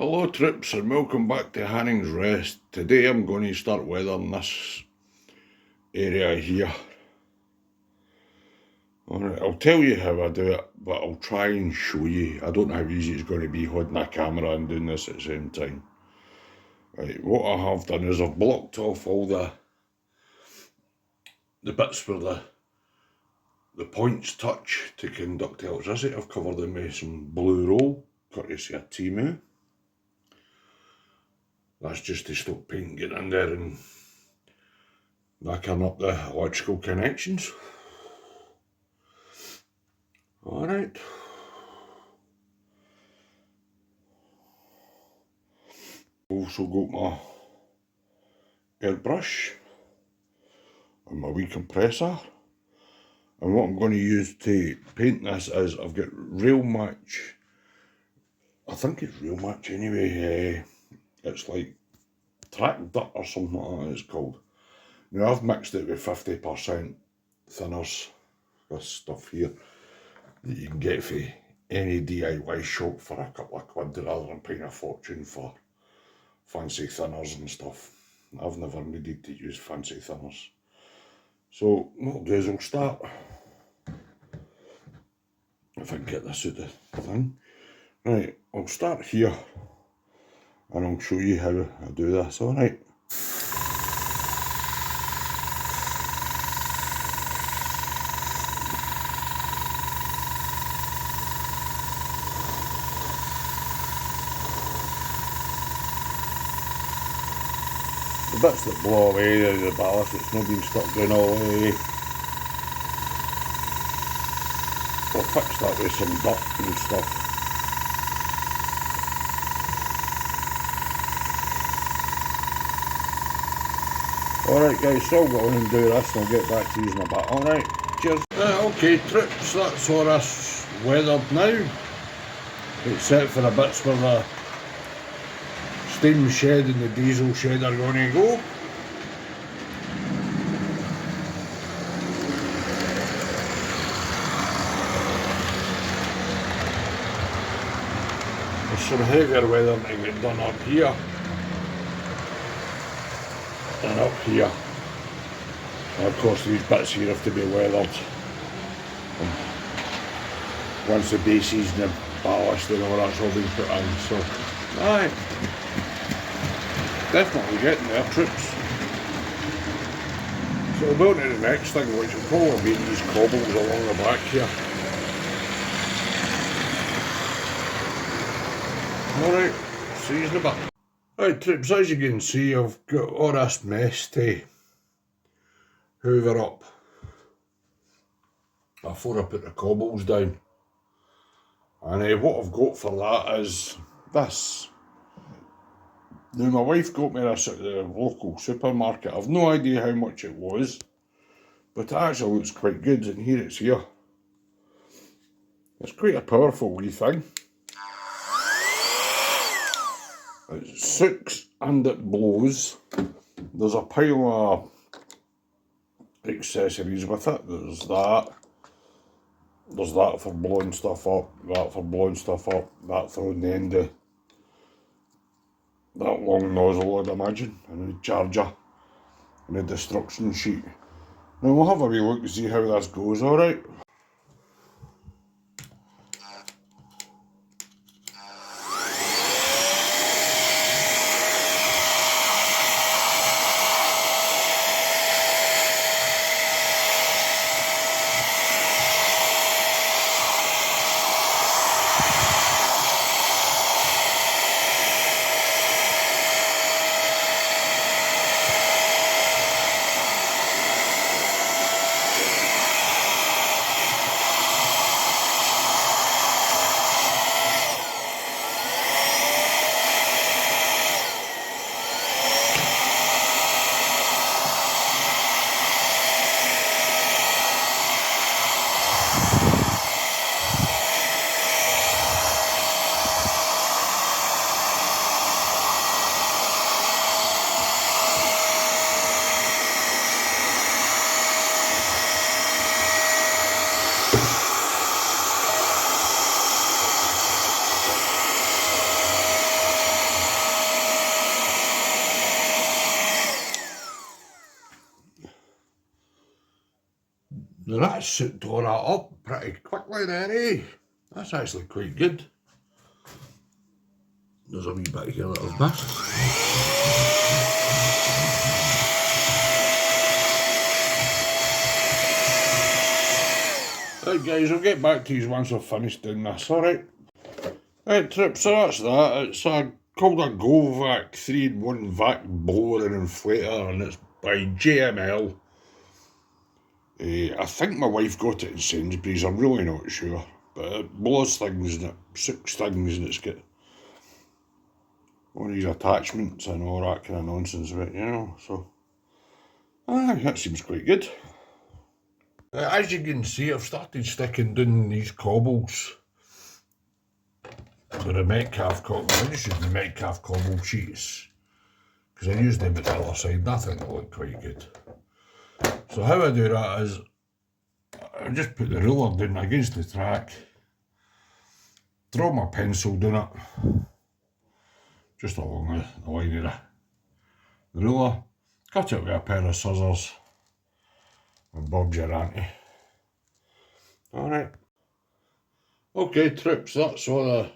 Hello trips and welcome back to Hanning's Rest. Today I'm going to start weathering this area here. Alright, I'll tell you how I do it, but I'll try and show you. I don't know how easy it's going to be holding a camera and doing this at the same time. Right, what I have done is I've blocked off all the bits where the points touch to conduct electricity. I've covered them with some blue roll, courtesy of Timu. That's just to stop paint getting in there and knacking up the electrical connections. Alright. Also got my airbrush and my wee compressor. And what I'm going to use to paint this is I've got Real Match. I think it's Real Match anyway. It's like track dirt or something like that it's called. Now I've mixed it with 50% thinners. This stuff here that you can get for any DIY shop for a couple of quid rather than paying a fortune for fancy thinners and stuff. I've never needed to use fancy thinners. So what I'll do is I'll start, if I can get this out of the thing. Right, I'll start here and I'll show you how I do this, alright? The bits that blow away the ballast, it's not been stuck down all the way. I'll fix that with some dirt and stuff. Alright guys, so I'll go on and do this and I'll get back to you in a bit, alright? Cheers. Okay trips, that's all this weathered now. Except for the bits where the steam shed and the diesel shed are going to go. There's some heavier weathering to get done up here and up here. And of course these bits here have to be weathered. And once the bases and the ballast and all that's all been put in, so aye. Definitely getting there, trips. So we'll go on to the next thing, which will probably be these cobbles along the back here. Alright, see you in a bit. Right trips, as you can see I've got all this mess to hoover up before I put the cobbles down. And what I've got for that is this. Now my wife got me this at the local supermarket. I've no idea how much it was, but it actually looks quite good, and here it's here. It's quite a powerful wee thing. It sucks and it blows. There's a pile of accessories with it. There's that for blowing stuff up, that for blowing stuff up, that for on the end of that long nozzle, I'd imagine, and the charger and the destruction sheet. Now we'll have a wee look to see how this goes, alright? That soaked all that up pretty quickly there, eh? That's actually quite good. There's a wee bit here that I've missed. Right guys, I'll get back to you once I've finished doing this, alright? Right troops, so that's that. It's called a Govac 3-in-1 vac blower and inflator, and it's by JML. I think my wife got it in Sainsbury's, I'm really not sure. But it blows things and it sucks things and it's got all these attachments and all that kind of nonsense with it, you know, so that seems quite good. As you can see, I've started sticking down these cobbles. The Metcalf cobbles. I just use the Metcalf cobble sheets because I used them at the other side and I think they look quite good. So how I do that is I just put the ruler down against the track, draw my pencil down it, just along the line of the ruler, cut it with a pair of scissors, and Bob's your auntie. Alright. Okay troops, that's all the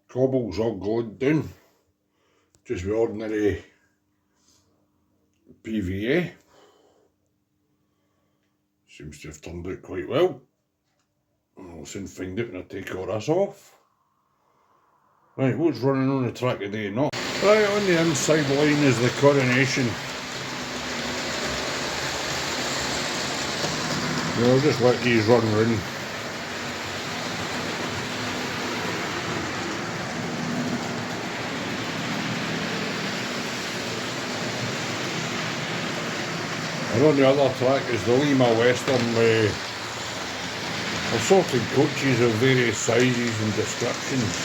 cobbles all glued down. Just with ordinary PVA. Seems to have turned out quite well. I'll soon find out when I take all this off. Right, what's running on the track today? Not right, on the inside line is the coronation. I'll just let these run round. And on the other track is the Lima Western with assorted coaches of various sizes and descriptions.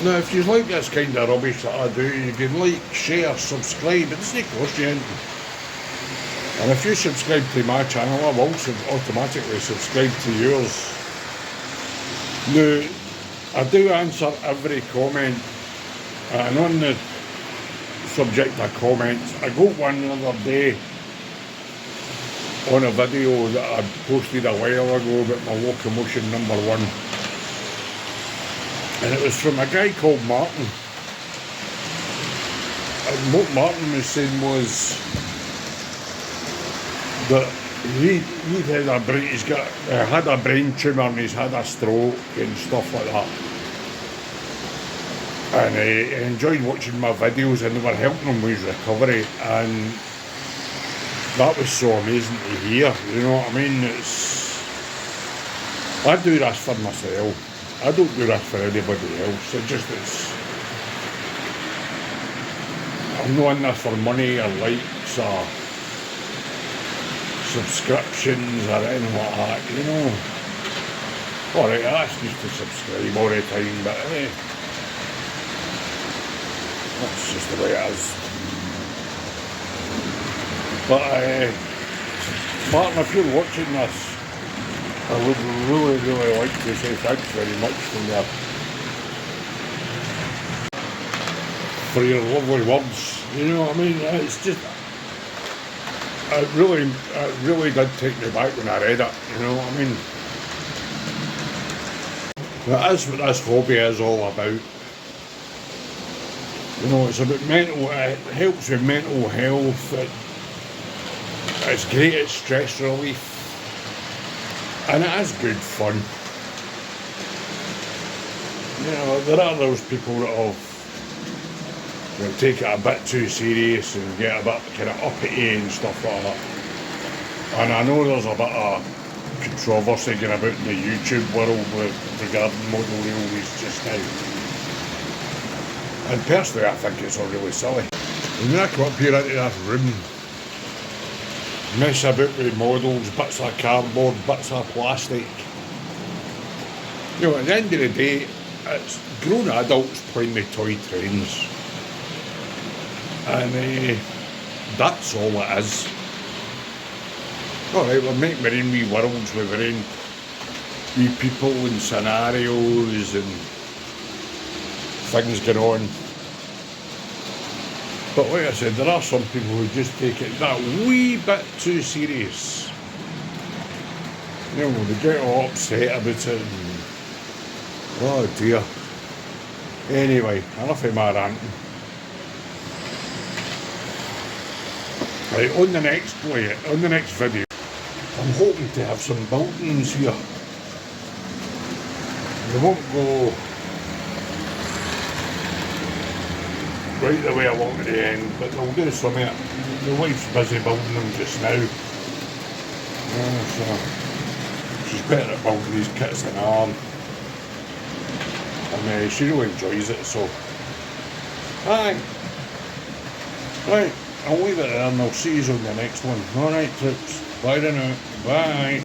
Now if you like this kind of rubbish that I do, you can like, share, subscribe, it doesn't cost you anything. And if you subscribe to my channel, I will automatically subscribe to yours. Now, I do answer every comment, and on the subject of comments, I got one the other day on a video that I posted a while ago about my locomotion #1. And it was from a guy called Martin. And what Martin was saying was that he's had a brain tumour and he's had a stroke and stuff like that. And he enjoyed watching my videos and they were helping him with his recovery, and that was so amazing to hear, you know what I mean? I do this for myself. I don't do this for anybody else. I'm not in this for money or likes or subscriptions or anything like that, you know. Alright, I ask you to subscribe all the time, but that's just the way it is. But Martin, if you're watching this, I would really, really like to say thanks very much for your lovely words. You know what I mean? It's just, it really did take me back when I read it. You know what I mean? That is what this hobby is all about. You know, it's about it helps with mental health. It's great at stress relief. And it is good fun. You know, there are those people that take it a bit too serious and get a bit kind of uppity and stuff like that. And I know there's a bit of controversy going about in the YouTube world regarding model railways just now. And personally, I think it's all really silly. When I come up here into this room, mess about with models, bits of cardboard, bits of plastic. You know, at the end of the day, it's grown adults playing with toy trains. And that's all it is. Alright, we'll make our own wee worlds with our own wee people and scenarios and things going on. But like I said, there are some people who just take it that wee bit too serious. You know, they get all upset about it. And, oh dear. Anyway, enough of my ranting. Right, on the next video, I'm hoping to have some buildings here. They won't go right the way I want at the end, but they'll do something. The wife's busy building them just now. So she's better at building these kits than I am. And she really enjoys it, so. Aye. Right, I'll leave it there and I'll see you on the next one. Alright, troops. Bye now. Bye.